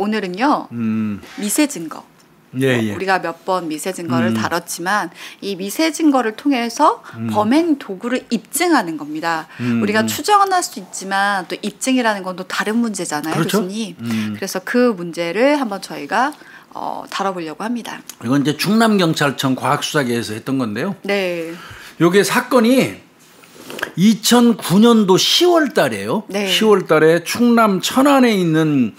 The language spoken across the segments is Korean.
오늘은요. 미세 증거. 예. 우리가 몇 번 미세 증거를 다뤘지만 이 미세 증거를 통해서 범행 도구를 입증하는 겁니다. 우리가 추정할 수 있지만 또 입증이라는 건 또 다른 문제잖아요, 그렇죠? 교수님. 그래서 그 문제를 한번 저희가 다뤄보려고 합니다. 이건 이제 충남경찰청 과학수사계에서 했던 건데요. 네. 요게 사건이 2009년도 10월 달이에요. 네. 10월 달에 충남 천안에 있는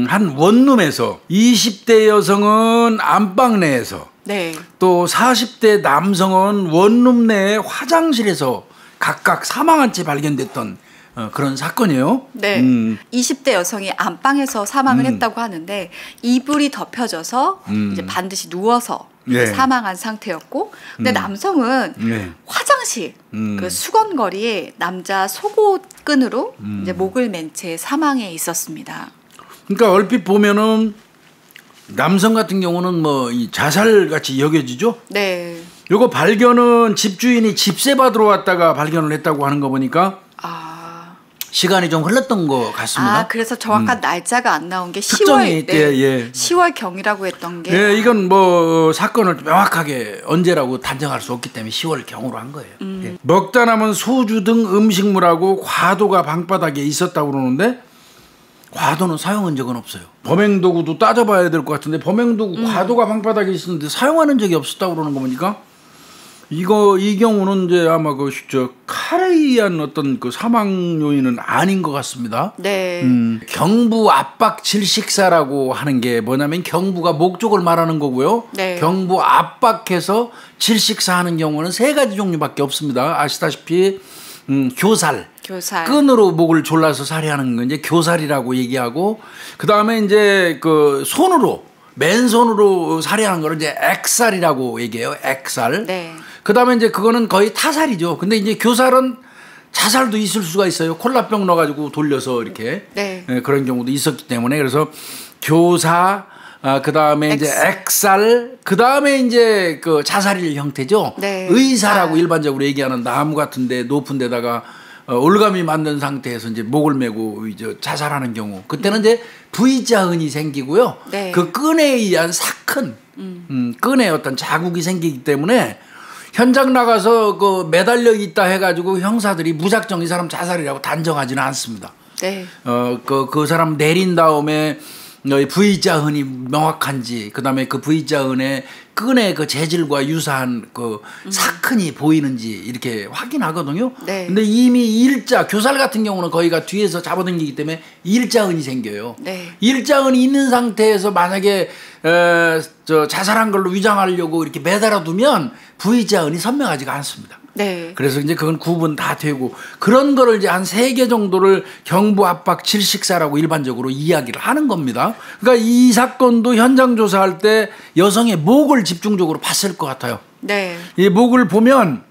한 원룸에서 20대 여성은 안방 내에서 네. 또 40대 남성은 원룸 내 화장실에서 각각 사망한 채 발견됐던 그런 사건이에요. 네. 20대 여성이 안방에서 사망을 했다고 하는데 이불이 덮여져서 이제 반드시 누워서 네. 사망한 상태였고, 근데 남성은 네. 화장실 그 수건거리에 남자 속옷끈으로 이제 목을 맨 채 사망해 있었습니다. 그러니까 얼핏 보면은 남성 같은 경우는 뭐 이 자살 같이 여겨지죠. 네. 요거 발견은 집주인이 집세 받으러 왔다가 발견을 했다고 하는 거 보니까 시간이 좀 흘렀던 것 같습니다. 그래서 정확한 날짜가 안 나온 게 10월, 특정이 예. 10월 경이라고 했던 게. 예, 이건 뭐 사건을 명확하게 언제라고 단정할 수 없기 때문에 10월 경으로 한 거예요. 예. 먹다 남은 소주 등 음식물하고 과도가 방바닥에 있었다고 그러는데 과도는 사용한 적은 없어요. 범행도구도 따져봐야 될 것 같은데 범행도구 과도가 방바닥에 있었는데 사용하는 적이 없었다고 그러는 거 보니까 이 경우는 이제 아마 칼에 의한 어떤 그 사망 요인은 아닌 것 같습니다. 네. 경부 압박 질식사라고 하는 게 뭐냐면 경부가 목적을 말하는 거고요. 네. 경부 압박해서 질식사 하는 경우는 3가지 종류밖에 없습니다. 아시다시피 교살. 끈으로 목을 졸라서 살해하는 건 이제 교살이라고 얘기하고, 그 다음에 이제 그 손으로 맨손으로 살해하는 거를 이제 액살이라고 얘기해요. 액살. 네. 그 다음에 이제 그거는 거의 타살이죠. 근데 이제 교살은 자살도 있을 수가 있어요. 콜라병 넣어가지고 돌려서 이렇게. 네. 그런 경우도 있었기 때문에 그래서 교사, 그 다음에 이제 액살, 그 다음에 이제 그 자살일 형태죠. 네. 의사라고 일반적으로 얘기하는 나무 같은데 높은 데다가 올가미 만든 상태에서 이제 목을 메고 이제 자살하는 경우, 그때는 이제 V자흔이 생기고요. 네. 그 끈에 의한 사큰, 끈에 어떤 자국이 생기기 때문에 현장 나가서 그 매달려 있다 해가지고 형사들이 무작정 이 사람 자살이라고 단정하지는 않습니다. 네. 그 사람 내린 다음에 V자흔이 명확한지, 그 다음에 그 V자흔의 끈의 그 재질과 유사한 그 사큰이 보이는지 이렇게 확인하거든요. 네. 근데 이미 일자, 교살 같은 경우는 거기가 뒤에서 잡아당기기 때문에 일자흔이 생겨요. 네. 일자흔이 있는 상태에서 만약에 자살한 걸로 위장하려고 이렇게 매달아 두면 V자흔이 선명하지가 않습니다. 네. 그래서 이제 그건 구분 다 되고, 그런 거를 이제 한 3개 정도를 경부 압박 질식사라고 일반적으로 이야기를 하는 겁니다. 그러니까 이 사건도 현장 조사할 때 여성의 목을 집중적으로 봤을 것 같아요. 네. 이 목을 보면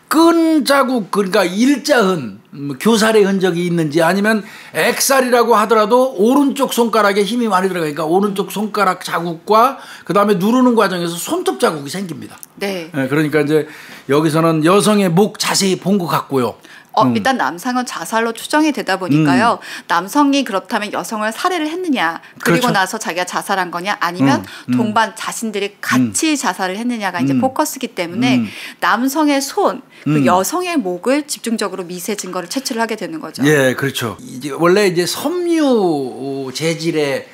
끈 자국, 그러니까 일자흔, 교살의 흔적이 있는지, 아니면 액살이라고 하더라도 오른쪽 손가락에 힘이 많이 들어가니까 오른쪽 손가락 자국과 그 다음에 누르는 과정에서 손톱 자국이 생깁니다. 네. 그러니까 이제 여기서는 여성의 목 자세히 본 것 같고요. 일단 남성은 자살로 추정이 되다 보니까요. 남성이 그렇다면 여성을 살해를 했느냐, 그리고 그렇죠. 나서 자기가 자살한 거냐, 아니면 동반 자신들이 같이 자살을 했느냐가 이제 포커스기 때문에 남성의 손, 그 여성의 목을 집중적으로 미세 증거를 채취를 하게 되는 거죠. 예, 그렇죠. 원래 이제 섬유 재질의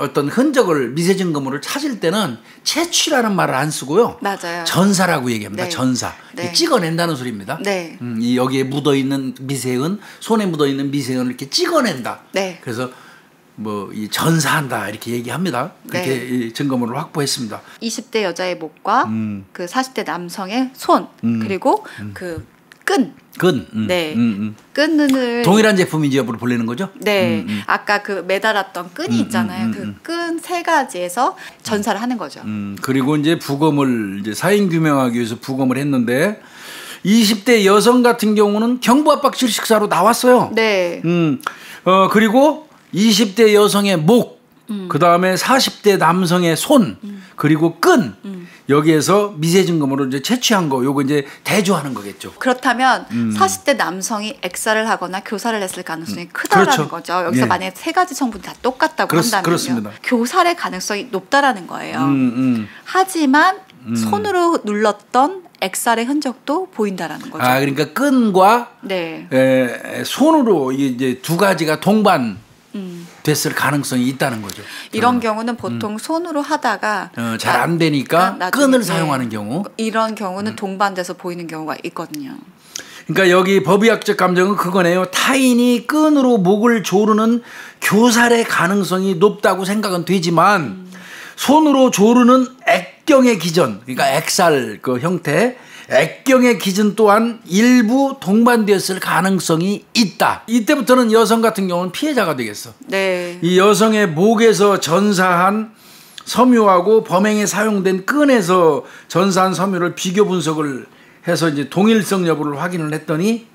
어떤 흔적을 미세 증거물을 찾을 때는 채취라는 말을 안 쓰고요. 맞아요. 전사라고 얘기합니다. 네. 전사. 네. 찍어낸다는 소리입니다. 네. 이 여기에 묻어 있는 미세흔, 손에 묻어 있는 미세흔을 이렇게 찍어낸다. 네. 그래서 뭐 이 전사한다 이렇게 얘기합니다. 그렇게 네. 이 증거물을 확보했습니다. 20대 여자의 목과 그 40대 남성의 손, 그리고 그 끈. 네. 끈을 동일한 제품인지 여부를 보려는 거죠? 네. 아까 그 매달았던 끈이 있잖아요. 그 끈 3가지에서 전사를 하는 거죠. 그리고 이제 부검을 이제 사인 규명하기 위해서 부검을 했는데 20대 여성 같은 경우는 경부 압박 질식사로 나왔어요. 네. 그리고 20대 여성의 목, 그 다음에 40대 남성의 손, 그리고 끈, 여기에서 미세 증거물을 이제 채취한 거 요거 이제 대조하는 거겠죠. 그렇다면 40대 남성이 액사를 하거나 교사를 했을 가능성이 크다라는 그렇죠. 거죠. 여기서 예. 만약에 세 가지 성분이 다 똑같다고 한다면요. 그렇습니다. 교살의 가능성이 높다라는 거예요. 하지만 손으로 눌렀던 액살의 흔적도 보인다라는 거죠. 아, 그러니까 끈과 네. 손으로 이게 이제 두 가지가 동반 됐을 가능성이 있다는 거죠. 이런 경우는 보통 손으로 하다가 잘 안 되니까 나중에, 끈을 네. 사용하는 경우. 이런 경우는 동반돼서 보이는 경우가 있거든요. 그러니까 여기 법의학적 감정은 그거네요. 타인이 끈으로 목을 조르는 교살의 가능성이 높다고 생각은 되지만 손으로 조르는 액경의 기전, 그러니까 액살 그 형태, 액경의 기전 또한 일부 동반되었을 가능성이 있다. 이때부터는 여성 같은 경우는 피해자가 되겠어. 네. 이 여성의 목에서 전사한 섬유하고 범행에 사용된 끈에서 전사한 섬유를 비교 분석을 해서 이제 동일성 여부를 확인을 했더니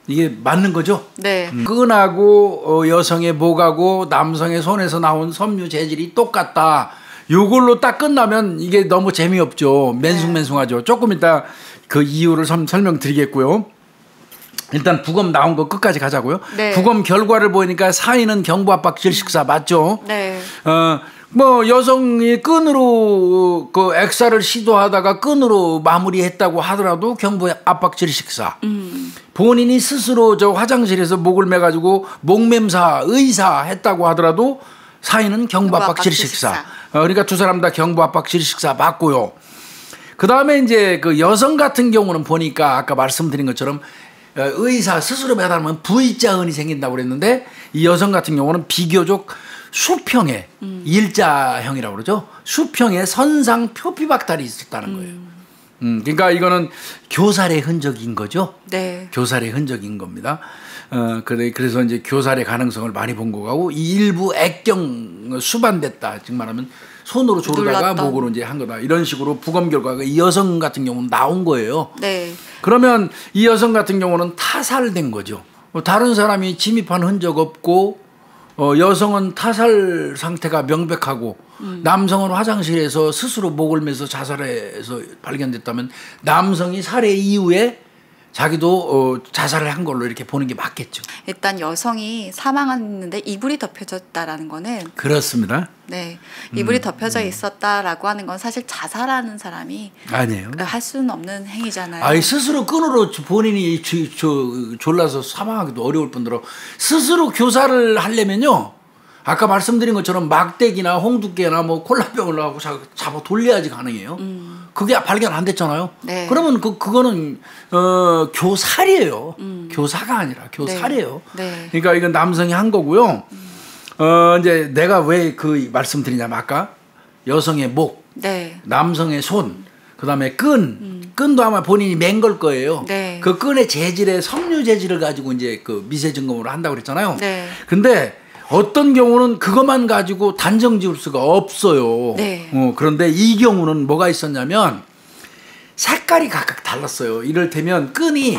이게 맞는 거죠. 네. 끈하고 여성의 목하고 남성의 손에서 나온 섬유 재질이 똑같다. 요걸로 딱 끝나면 이게 너무 재미없죠. 맨숭맨숭하죠. 조금 이따 그 이유를 설명드리겠고요. 일단 부검 나온 거 끝까지 가자고요. 네. 부검 결과를 보니까 사인은 경부압박 질식사 맞죠? 네. 뭐 여성이 끈으로 그 액사를 시도하다가 끈으로 마무리했다고 하더라도 경부압박 질식사. 본인이 스스로 저 화장실에서 목을 매가지고 목맴사 의사 했다고 하더라도 사인은 경부압박 질식사. 그러니까 두 사람 다 경부압박 질식사 맞고요. 그 다음에 이제 그 여성 같은 경우는 보니까 아까 말씀드린 것처럼 의사 스스로 매달으면 V자은이 생긴다고 그랬는데 이 여성 같은 경우는 비교적 수평의 일자형이라고 그러죠. 수평의 선상 표피박탈이 있었다는 거예요. 그러니까 이거는 교살의 흔적인 거죠. 네. 교살의 흔적인 겁니다. 그래서 이제 교살의 가능성을 많이 본 거고 일부 액경 수반됐다. 즉 말하면 손으로 조르다가 눌렀던. 목으로 이제 한 거다. 이런 식으로 부검 결과가 이 여성 같은 경우는 나온 거예요. 네. 그러면 이 여성 같은 경우는 타살된 거죠. 다른 사람이 침입한 흔적 없고 여성은 타살 상태가 명백하고 남성은 화장실에서 스스로 목을 매서 자살해서 발견됐다면 남성이 살해 이후에 자기도 자살을 한 걸로 이렇게 보는 게 맞겠죠. 일단 여성이 사망했는데 이불이 덮여졌다라는 거는 그렇습니다. 네. 이불이 덮여져 있었다라고 하는 건 사실 자살하는 사람이 아니에요. 할 수는 없는 행위잖아요. 아니 스스로 끈으로 본인이 졸라서 사망하기도 어려울 뿐더러 스스로 교사를 하려면요. 아까 말씀드린 것처럼 막대기나 홍두깨나 뭐 콜라병을 하고 잡아 돌려야지 가능해요. 그게 발견 안 됐잖아요. 네. 그러면 그거는 교살이에요. 교사가 아니라 교살이에요. 네. 그러니까 이건 남성이 한 거고요. 이제 내가 왜 그 말씀드리냐면 아까 여성의 목, 네. 남성의 손, 그다음에 끈도 아마 본인이 맨 걸 거예요. 네. 그 끈의 재질의 섬유 재질을 가지고 이제 그 미세 증거물을 한다고 그랬잖아요. 네. 근데 어떤 경우는 그것만 가지고 단정 지을 수가 없어요. 네. 그런데 이 경우는 뭐가 있었냐면 색깔이 각각 달랐어요. 이를테면 끈이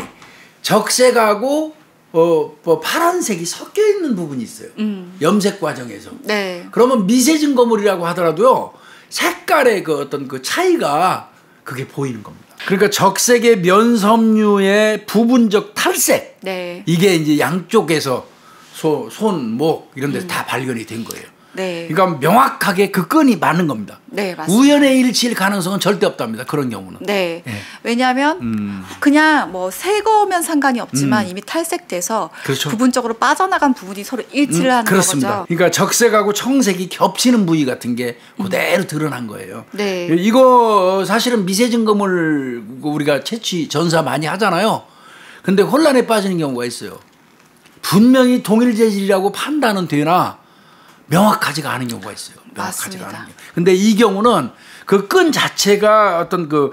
적색하고 파란색이 섞여 있는 부분이 있어요. 염색 과정에서. 네. 그러면 미세 증거물이라고 하더라도요. 색깔의 그 어떤 그 차이가 그게 보이는 겁니다. 그러니까 적색의 면섬유의 부분적 탈색. 네. 이게 이제 양쪽에서 손, 목 이런 데서 다 발견이 된 거예요. 네. 그러니까 명확하게 그 끈이 맞는 겁니다. 네, 맞습니다. 우연의 일치일 가능성은 절대 없답니다. 그런 경우는. 네. 네. 왜냐하면 그냥 뭐 새 거면 상관이 없지만 이미 탈색돼서 그렇죠. 부분적으로 빠져나간 부분이 서로 일치를 하는 그렇습니다. 거죠. 그러니까 적색하고 청색이 겹치는 부위 같은 게 그대로 드러난 거예요. 네. 이거 사실은 미세 증거물 우리가 채취 전사 많이 하잖아요. 근데 혼란에 빠지는 경우가 있어요. 분명히 동일 재질이라고 판단은 되나 명확하지가 않은 경우가 있어요. 명확하지가 맞습니다. 않은 경우. 근데 이 경우는 그 끈 자체가 어떤 그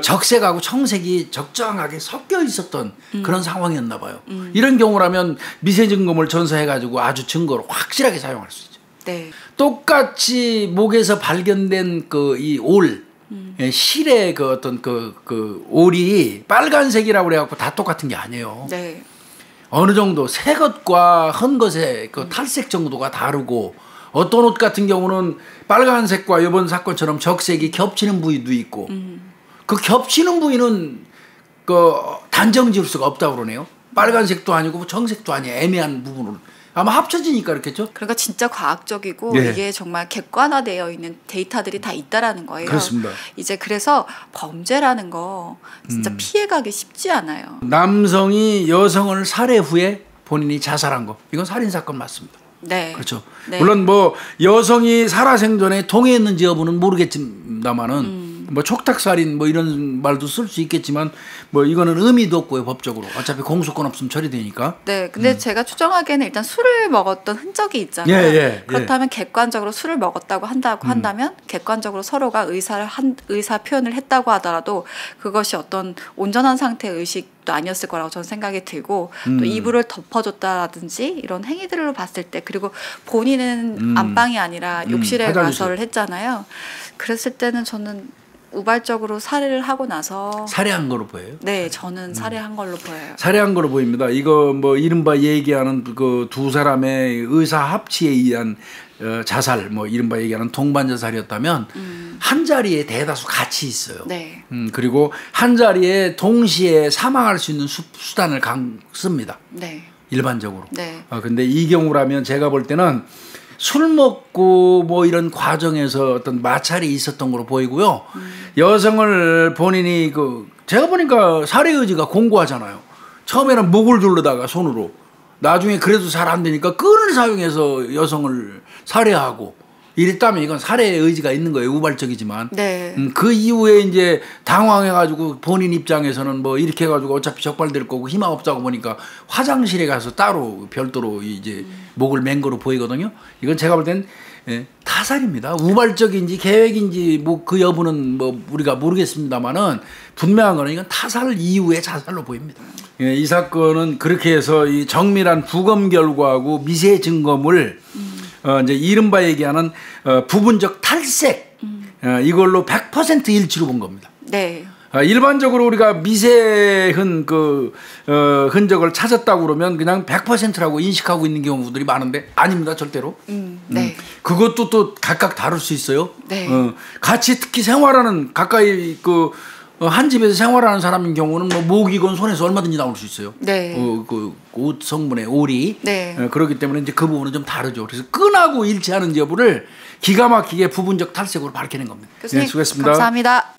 적색하고 청색이 적정하게 섞여 있었던 그런 상황이었나 봐요. 이런 경우라면 미세 증거물 전사해 가지고 아주 증거로 확실하게 사용할 수 있죠. 네. 똑같이 목에서 발견된 그 이 올 실의 그 어떤 그 올이 빨간색이라고 그래갖고 다 똑같은 게 아니에요. 네. 어느 정도 새 것과 헌 것의 그 탈색 정도가 다르고 어떤 옷 같은 경우는 빨간색과 이번 사건처럼 적색이 겹치는 부위도 있고 그 겹치는 부위는 그 단정 지을 수가 없다고 그러네요. 빨간색도 아니고 정색도 아니에요. 애매한 부분은. 아마 합쳐지니까 그렇겠죠? 그러니까 진짜 과학적이고 네. 이게 정말 객관화되어 있는 데이터들이 다 있다라는 거예요. 그렇습니다. 이제 그래서 범죄라는 거 진짜 피해가기 쉽지 않아요. 남성이 여성을 살해 후에 본인이 자살한 거. 이건 살인사건 맞습니다. 네. 그렇죠. 네. 물론 뭐 여성이 살아생전에 통해했는지 여부는 모르겠지만은 뭐 촉탁살인 뭐 이런 말도 쓸 수 있겠지만 뭐 이거는 의미도 없고요 법적으로 어차피 공소권 없으면 처리되니까. 네, 근데 제가 추정하기에는 일단 술을 먹었던 흔적이 있잖아요. 예. 그렇다면 객관적으로 술을 먹었다고 한다면 객관적으로 서로가 의사 표현을 했다고 하더라도 그것이 어떤 온전한 상태의 의식도 아니었을 거라고 저는 생각이 들고 또 이불을 덮어줬다라든지 이런 행위들로 봤을 때 그리고 본인은 안방이 아니라 욕실에 가서를 했잖아요. 그랬을 때는 저는 우발적으로 살해를 하고 나서 살해한 거로 보여요? 네, 저는 살해한 걸로 보여요. 살해한 거로 보입니다. 이거 뭐 이른바 얘기하는 그 두 사람의 의사 합치에 의한 자살, 뭐 이른바 얘기하는 동반 자살이었다면 한 자리에 대다수 같이 있어요. 네. 그리고 한 자리에 동시에 사망할 수 있는 수단을 씁니다. 네. 일반적으로. 네. 근데 이 경우라면 제가 볼 때는 술 먹고 뭐 이런 과정에서 어떤 마찰이 있었던 걸로 보이고요. 여성을 본인이 제가 보니까 살해 의지가 공고하잖아요. 처음에는 목을 조르다가 손으로 나중에 그래도 잘 안 되니까 끈을 사용해서 여성을 살해하고 이랬다면 이건 살해 의지가 있는 거예요. 우발적이지만. 네. 그 이후에 이제 당황해가지고 본인 입장에서는 뭐 이렇게 해가지고 어차피 적발될 거고 희망 없다고 보니까 화장실에 가서 따로 별도로 이제 목을 맨 거로 보이거든요. 이건 제가 볼 땐 타살입니다. 우발적인지 계획인지 뭐 그 여부는 뭐 우리가 모르겠습니다만은 분명한 거는 이건 타살 이후의 자살로 보입니다. 이 사건은 그렇게 해서 이 정밀한 부검 결과하고 미세 증거물 이제 이른바 얘기하는 부분적 탈색 이걸로 100% 일치로 본 겁니다. 네. 일반적으로 우리가 미세한 흔적을 찾았다고 그러면 그냥 100%라고 인식하고 있는 경우들이 많은데 아닙니다, 절대로. 네. 그것도 또 각각 다를 수 있어요. 네. 같이 특히 생활하는 가까이 한 집에서 생활하는 사람인 경우는 뭐 목이건 손에서 얼마든지 나올 수 있어요. 네. 옷 성분의 오리. 네. 그렇기 때문에 이제 그 부분은 좀 다르죠. 그래서 끈하고 일치하는 여부를 기가 막히게 부분적 탈색으로 밝혀낸 겁니다. 교수님, 수고했습니다. 감사합니다.